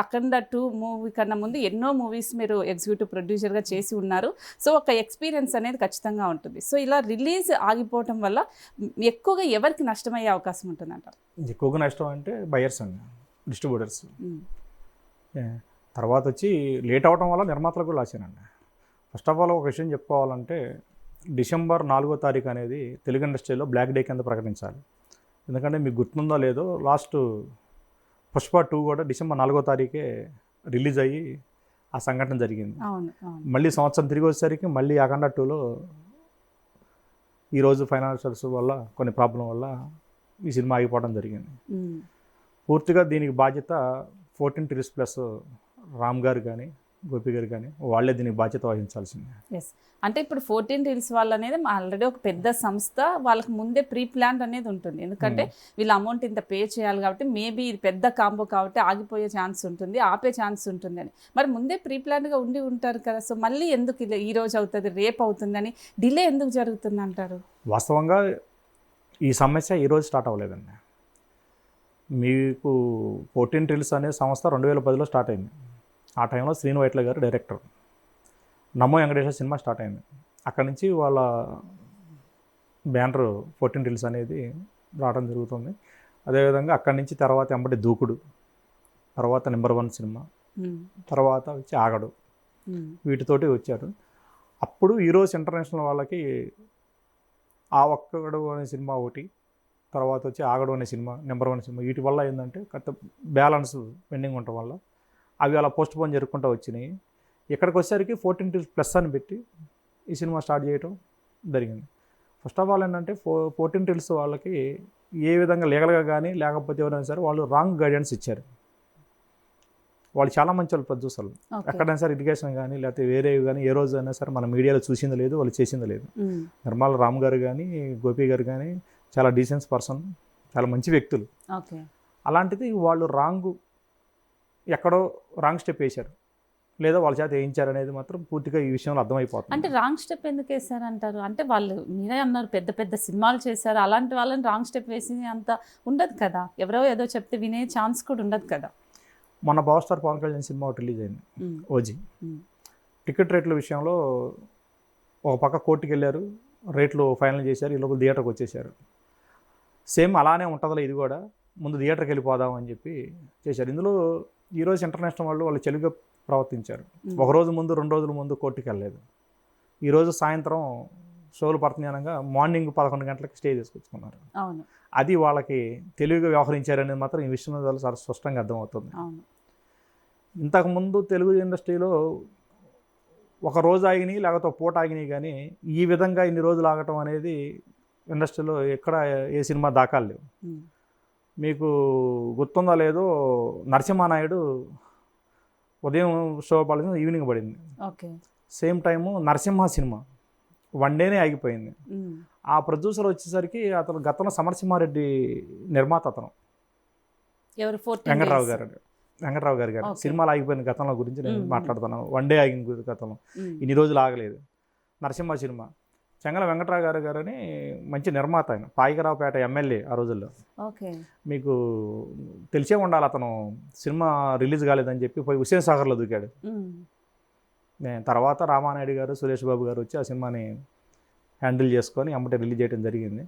అఖండ 2 movie కన్నా ముందు ఎన్నో మూవీస్ మీరు ఎగ్జిక్యూటివ్ ప్రొడ్యూసర్గా చేసి ఉన్నారు. సో ఒక ఎక్స్పీరియన్స్ అనేది ఖచ్చితంగా ఉంటుంది. సో ఇలా రిలీజ్ ఆగిపోవటం వల్ల ఎక్కువగా ఎవరికి నష్టమయ్యే అవకాశం ఉంటుందంటారు? ఎక్కువగా నష్టం అంటే బయర్స్ అండి, డిస్ట్రిబ్యూటర్స్. తర్వాత వచ్చి లేట్ అవడం వల్ల నిర్మాతలకు కూడా లాసేనండి. ఫస్ట్ ఆఫ్ ఆల్ ఒక విషయం చెప్పుకోవాలంటే డిసెంబర్ 4వ తారీఖు అనేది తెలుగు ఇండస్ట్రీలో బ్లాక్ డే కింద ప్రకటించాలి. ఎందుకంటే మీకు గుర్తుందో లేదో లాస్ట్ పుష్ప 2 కూడా డిసెంబర్ 4వ తారీఖే రిలీజ్ అయ్యి ఆ సంఘటన జరిగింది. మళ్ళీ సంవత్సరం తిరిగి వచ్చేసరికి మళ్ళీ అఖండ 2లో ఈరోజు ఫైనాన్షియల్స్ వల్ల కొన్ని ప్రాబ్లం వల్ల ఈ సినిమా ఆగిపోవడం జరిగింది. పూర్తిగా దీనికి బాధ్యత 14 Series Plus రామ్ గారు కానీ గోపి గారు కానీ వాళ్ళే దీనికి బాధ్యత వహించాల్సిందే. ఎస్, అంటే ఇప్పుడు 14 Reels వాళ్ళు అనేది ఆల్రెడీ ఒక పెద్ద సంస్థ, వాళ్ళకి ముందే ప్రీ ప్లాన్ అనేది ఉంటుంది. ఎందుకంటే వీళ్ళ అమౌంట్ ఇంత పే చేయాలి కాబట్టి మేబీ ఇది పెద్ద కాంబో కాబట్టి ఆగిపోయే ఛాన్స్ ఉంటుంది, ఆపే ఛాన్స్ ఉంటుంది అని మరి ముందే ప్రీ ప్లాన్గా ఉండి ఉంటారు కదా. సో మళ్ళీ ఎందుకు ఇలా ఈ రోజు అవుతుంది రేపు అవుతుందని డిలే ఎందుకు జరుగుతుంది అంటారు? వాస్తవంగా ఈ సమస్య ఈరోజు స్టార్ట్ అవ్వలేదండి. మీకు 14 Reels అనే సంస్థ 2010లో స్టార్ట్ అయింది. ఆ టైంలో శ్రీను వైట్ల గారు డైరెక్టర్. నమో వెంకటేశ్వర సినిమా స్టార్ట్ అయింది. అక్కడి నుంచి వాళ్ళ బ్యానర్ 14 Reels అనేది రావడం జరుగుతుంది. అదేవిధంగా అక్కడి నుంచి తర్వాత ఎంబటి దూకుడు, తర్వాత నెంబర్ 1 సినిమా, తర్వాత వచ్చి ఆగడు, వీటితోటి వచ్చారు. అప్పుడు ఈరోజు ఇంటర్నేషనల్ వాళ్ళకి ఆ ఒక్కడు అనే సినిమా ఒకటి, తర్వాత వచ్చి ఆగడు అనే సినిమా, నెంబర్ 1 సినిమా, వీటి వల్ల ఏంటంటే కొత్త బ్యాలెన్స్ పెండింగ్ ఉండటం వల్ల అవి అలా పోస్ట్ పోన్ జరుపుకుంటూ వచ్చినాయి. ఇక్కడికి వచ్చేసరికి 14 Reels Plus అని పెట్టి ఈ సినిమా స్టార్ట్ చేయడం జరిగింది. ఫస్ట్ ఆఫ్ ఆల్ ఏంటంటే 14 Reels వాళ్ళకి ఏ విధంగా లీగల్గా కానీ లేకపోతే ఎవరైనా సరే వాళ్ళు రాంగ్ గైడెన్స్ ఇచ్చారు. వాళ్ళు చాలా మంచి వాళ్ళు ప్రొడ్యూసర్లు. ఎక్కడైనా సరే ఇరిగేషన్ కానీ లేకపోతే వేరేవి కానీ ఏ రోజు అయినా సరే మన మీడియాలో చూసింది లేదు, వాళ్ళు చేసింది లేదు. నిర్మల రామ్ గారు కానీ గోపి గారు కానీ చాలా డీసెన్స్ పర్సన్, చాలా మంచి వ్యక్తులు. అలాంటిది వాళ్ళు ఎక్కడో రాంగ్ స్టెప్ వేశారు, లేదా వాళ్ళ చేత వేయించారు అనేది మాత్రం పూర్తిగా ఈ విషయంలో అర్థమైపోతుంది. అంటే రాంగ్ స్టెప్ ఎందుకు వేశారు అంటారు? అంటే వాళ్ళు మీరే అన్నారు పెద్ద పెద్ద సినిమాలు చేశారు, అలాంటి వాళ్ళని రాంగ్ స్టెప్ వేసి అంత ఉండదు కదా, ఎవరో ఏదో చెప్తే వినే ఛాన్స్ కూడా ఉండదు కదా. మన పవర్ స్టార్ పవన్ కళ్యాణ్ సినిమా ఒకటి రిలీజ్ అయింది, ఓజీ. టికెట్ రేట్ల విషయంలో ఒక పక్క కోర్టుకి వెళ్ళారు, రేట్లు ఫైనల్ చేశారు, ఈ లోపల థియేటర్కి వచ్చేసారు. సేమ్ అలానే ఉంటుందో ఇది కూడా, ముందు థియేటర్కి వెళ్ళిపోదాం అని చెప్పి చేశారు. ఇందులో ఈరోజు ఇంటర్నేషనల్ వాళ్ళు చెలుగా ప్రవర్తించారు. ఒకరోజు ముందు 2 రోజుల ముందు కోర్టుకి వెళ్ళలేదు. ఈరోజు సాయంత్రం షోలు పడుతున్నాయనగా మార్నింగ్ 11 గంటలకు స్టే చేసుకొచ్చుకున్నారు. అది వాళ్ళకి తెలివిగా వ్యవహరించారనేది మాత్రం ఈ విషయంలో చాలా స్పష్టంగా అర్థమవుతుంది. ఇంతకుముందు తెలుగు ఇండస్ట్రీలో ఒక రోజు ఆగినాయి లేకపోతే పూట ఆగినాయి, కానీ ఈ విధంగా ఇన్ని రోజులు ఆగటం అనేది ఇండస్ట్రీలో ఎక్కడ ఏ సినిమా దాఖలు లేవు. మీకు గుర్తుందో లేదో నరసింహానాయుడు ఉదయం షో పడింది, ఈవినింగ్ పడింది. సేమ్ టైము నరసింహ సినిమా 1 డేనే ఆగిపోయింది. ఆ ప్రొడ్యూసర్ వచ్చేసరికి అతను గతంలో సమరసింహారెడ్డి నిర్మాత, అతను వెంకటరావు గారు సినిమాలు ఆగిపోయిన గతంలో గురించి నేను మాట్లాడుతున్నాను. 1 డే ఆగిన గతంలో, ఇన్ని రోజులు ఆగలేదు. నరసింహ సినిమా చెంగల వెంకటరావు గారు అని మంచి నిర్మాత, ఆయన పాయికరావుపేట ఎమ్మెల్యే ఆ రోజుల్లో. మీకు తెలిసే ఉండాలి, అతను సినిమా రిలీజ్ కాలేదని చెప్పి పోయి హుస్సేన్ సాగర్లో దూకాడు. తర్వాత రామానాయుడు గారు సురేష్ బాబు గారు వచ్చి ఆ సినిమాని హ్యాండిల్ చేసుకొని అమ్మటే రిలీజ్ చేయడం జరిగింది.